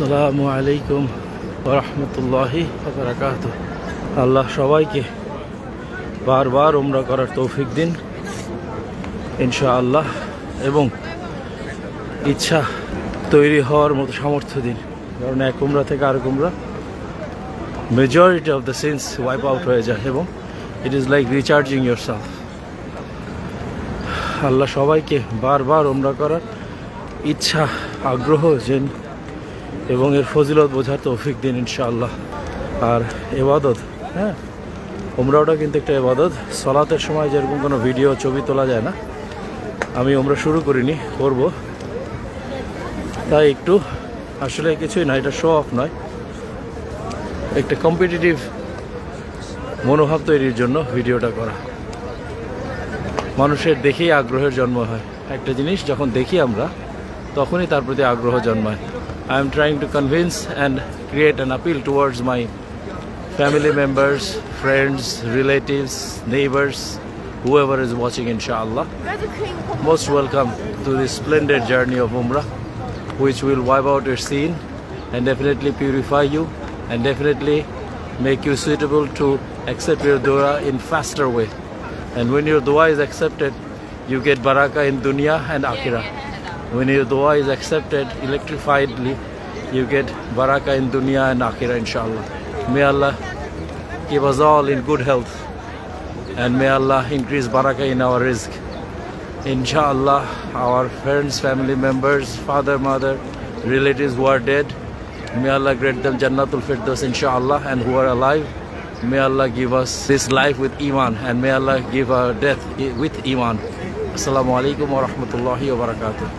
আসসালামু আলাইকুম ওয়া রাহমাতুল্লাহি ওয়া বারাকাতুহু। আল্লাহ সবাইকে বারবার উমরা করার তৌফিক দিন ইনশাআল্লাহ, এবং ইচ্ছা তৈরি হওয়ার মতো সামর্থ্য দিন। কারণ এক উমরা থেকে আরেক উমরা majority of the sins wipe out হয়ে যায়, এবং it is like recharging yourself. আল্লাহ সবাইকে বারবার উমরা করার ইচ্ছা, আগ্রহ এবং এর ফজিলত বোঝার তৌফিক দিন ইনশাআল্লাহ। আর এবাদত, হ্যাঁ, উমরাটা কিন্তু একটা এবাদত। সলাতের সময় যেরকম কোনো ভিডিও ছবি তোলা যায় না, আমি উমরা শুরু করিনি, করব, তাই একটু আসলে কিছুই না, এটা শো অফ নয়, একটা কম্পিটিটিভ মনোভাব তৈরির জন্য ভিডিওটা করা। মানুষের দেখেই আগ্রহের জন্ম হয়। একটা জিনিস যখন দেখি আমরা, তখনই তার প্রতি আগ্রহ জন্মায়। I am trying to convince and create an appeal towards my family members, friends, relatives, neighbors, whoever is watching, inshallah. Most welcome to this splendid journey of Umrah, which will wipe out your sin and definitely purify you and definitely make you suitable to accept your dua in faster way. And when your dua is accepted, you get barakah in dunya and akhirah. When your dua is accepted electrifiedly, you get barakah in dunya and akhirah, inshallah. May Allah keep us all in good health, and may Allah increase barakah in our rizq. Inshallah, our friends, family members, father, mother, relatives who are dead, may Allah grant them Jannatul Firdaus, inshallah, and who are alive, may Allah give us this life with iman, and may Allah give our death with iman. Assalamu alaikum wa rahmatullahi wa barakatuh.